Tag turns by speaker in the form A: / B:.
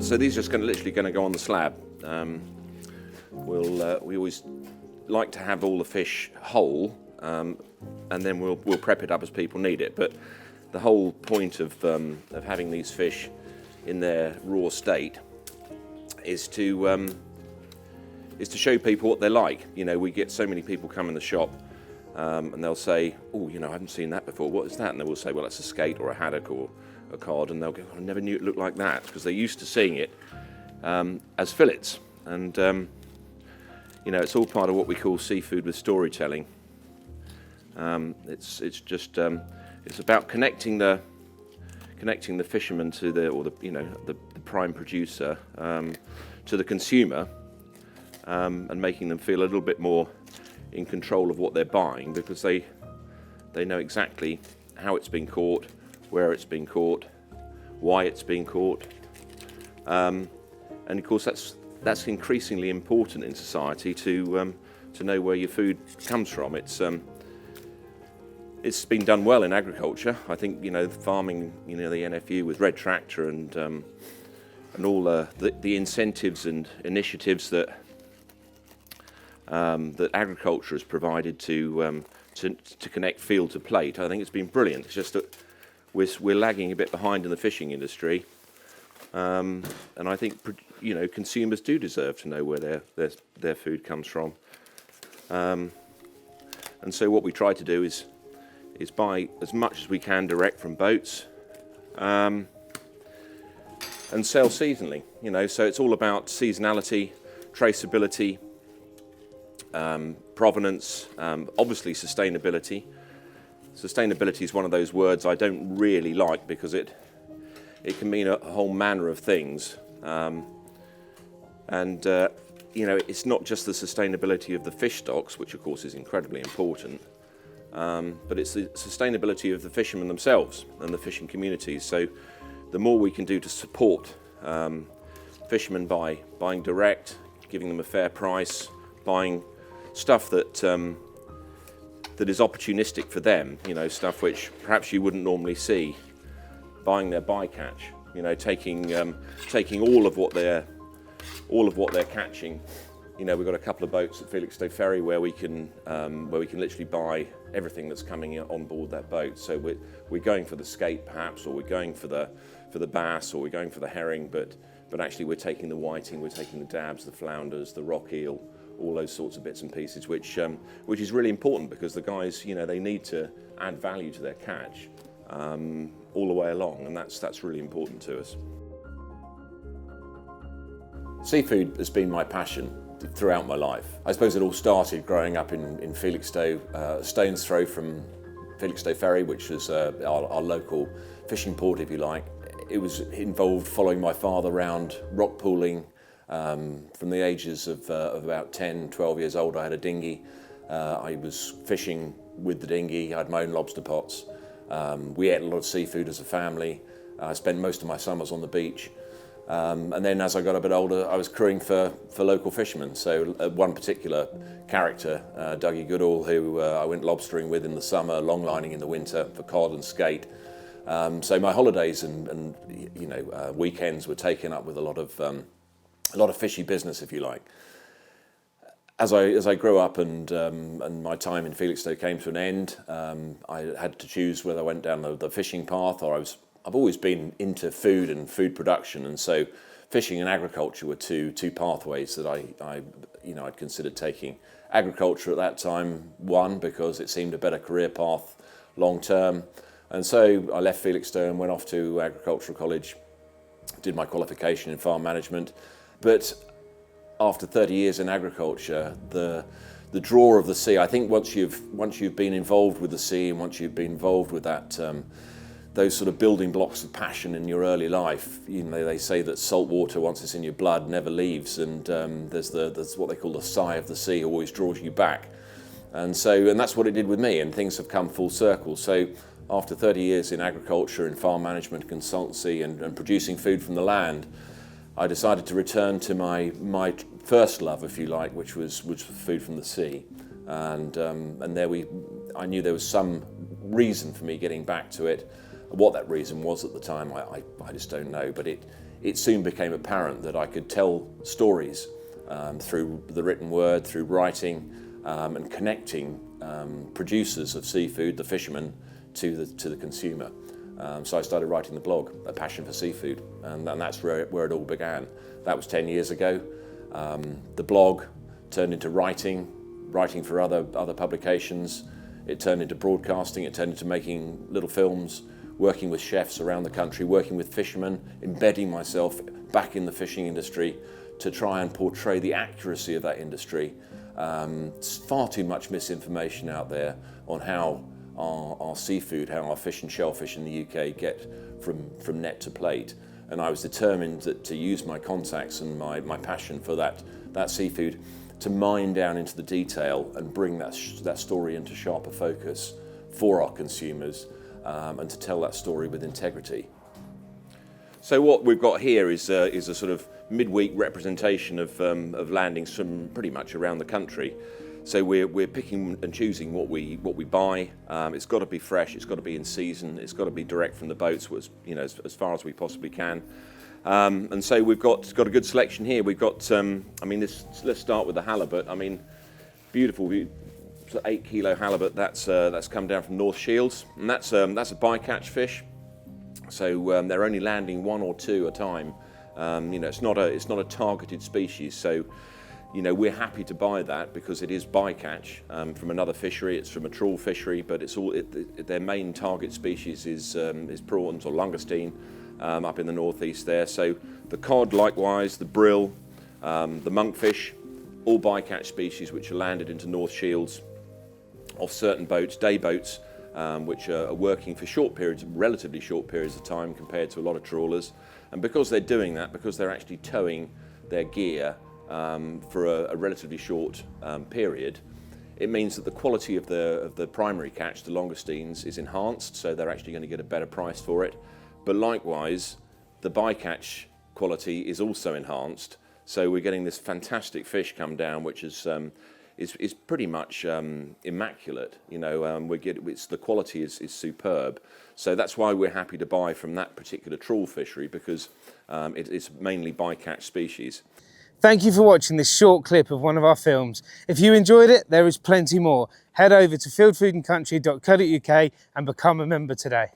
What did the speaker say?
A: So these are just literally going to go on the slab. We always like to have all the fish whole, and then we'll prep it up as people need it. But the whole point of having these fish in their raw state is to show people what they're like. You know, we get so many people come in the shop, and they'll say, "Oh, you know, I haven't seen that before. What is that?" And they will say, "Well, it's a skate or a haddock or a cod," and they'll go, "I never knew it looked like that," because they're used to seeing it as fillets. And you know, it's all part of what we call seafood with storytelling. It's about connecting the fisherman to the prime producer to the consumer, and making them feel a little bit more in control of what they're buying, because they know exactly how it's been caught, where it's been caught, why it's been caught, and of course that's increasingly important in society to know where your food comes from. It's been done well in agriculture. I think, you know, farming, you know, the NFU with Red Tractor and all the incentives and initiatives that agriculture has provided to connect field to plate. I think it's been brilliant. It's just that we're lagging a bit behind in the fishing industry, and I think, you know, consumers do deserve to know where their food comes from. And so what we try to do is buy as much as we can direct from boats, and sell seasonally. You know, so it's all about seasonality, traceability, provenance, obviously sustainability. Sustainability is one of those words I don't really like, because it can mean a whole manner of things, and you know, it's not just the sustainability of the fish stocks, which of course is incredibly important, but it's the sustainability of the fishermen themselves and the fishing communities. So the more we can do to support fishermen by buying direct, giving them a fair price, buying stuff that is opportunistic for them, you know, stuff which perhaps you wouldn't normally see, buying their bycatch, you know, taking all of what they're catching. You know, we've got a couple of boats at Felixstowe Ferry where we can literally buy everything that's coming on board that boat. So we're going for the skate perhaps, or we're going for the bass, or we're going for the herring, but actually we're taking the whiting, we're taking the dabs, the flounders, the rock eel, all those sorts of bits and pieces, which is really important, because the guys, you know, they need to add value to their catch all the way along, and that's really important to us. Seafood has been my passion throughout my life. I suppose it all started growing up in Felixstowe, a stone's throw from Felixstowe Ferry, which was our local fishing port, if you like. It was involved following my father around rock pooling. From the ages of about 10, 12 years old, I had a dinghy. I was fishing with the dinghy. I had my own lobster pots. We ate a lot of seafood as a family. I spent most of my summers on the beach. And then as I got a bit older, I was crewing for local fishermen. So one particular character, Dougie Goodall, who I went lobstering with in the summer, longlining in the winter for cod and skate. So my holidays and you know, weekends were taken up with a lot of fishy business, if you like. As I grew up and my time in Felixstowe came to an end, I had to choose whether I went down the fishing path, or I've always been into food and food production, and so fishing and agriculture were two pathways that I'd considered taking. Agriculture at that time, one, because it seemed a better career path long term, and so I left Felixstowe and went off to agricultural college, did my qualification in farm management. But after 30 years in agriculture, the draw of the sea, I think once you've been involved with the sea, and once you've been involved with that those sort of building blocks of passion in your early life. You know, they say that salt water, once it's in your blood, never leaves, and there's what they call the sigh of the sea, always draws you back. And that's what it did with me, and things have come full circle. So after 30 years in agriculture and farm management consultancy and producing food from the land, I decided to return to my first love, if you like, which was food from the sea. And I knew there was some reason for me getting back to it. What that reason was at the time, I just don't know, but it soon became apparent that I could tell stories through the written word, through writing, and connecting producers of seafood, the fishermen, to the consumer. So I started writing the blog, A Passion for Seafood, and that's where it all began. That was 10 years ago. The blog turned into writing for other publications. It turned into broadcasting, it turned into making little films, working with chefs around the country, working with fishermen, embedding myself back in the fishing industry to try and portray the accuracy of that industry. There's far too much misinformation out there on how our seafood, how our fish and shellfish in the UK get from net to plate. And I was determined to use my contacts and my passion for that seafood to mine down into the detail and bring that story into sharper focus for our consumers, and to tell that story with integrity. So what we've got here is a sort of midweek representation of landings from pretty much around the country. So we're picking and choosing what we buy. It's got to be fresh. It's got to be in season. It's got to be direct from the boats, as far as we possibly can. And so we've got a good selection here. We've got, let's start with the halibut. I mean, beautiful, 8 kilo halibut. That's come down from North Shields, and that's a bycatch fish. So they're only landing 1 or 2 a time. It's not a targeted species. So, we're happy to buy that because it is bycatch from another fishery. It's from a trawl fishery, but their main target species is prawns or langoustine up in the northeast there. So the cod, likewise, the brill, the monkfish, all bycatch species which are landed into North Shields off certain boats, day boats, which are working for relatively short periods of time compared to a lot of trawlers. And because they're doing that, because they're actually towing their gear for a relatively short period, it means that the quality of the primary catch, the langoustines, is enhanced, so they're actually going to get a better price for it. But likewise, the bycatch quality is also enhanced, so we're getting this fantastic fish come down, which is pretty much immaculate. The quality is superb. So that's why we're happy to buy from that particular trawl fishery, because it's mainly bycatch species.
B: Thank you for watching this short clip of one of our films. If you enjoyed it, there is plenty more. Head over to fieldfoodandcountry.co.uk and become a member today.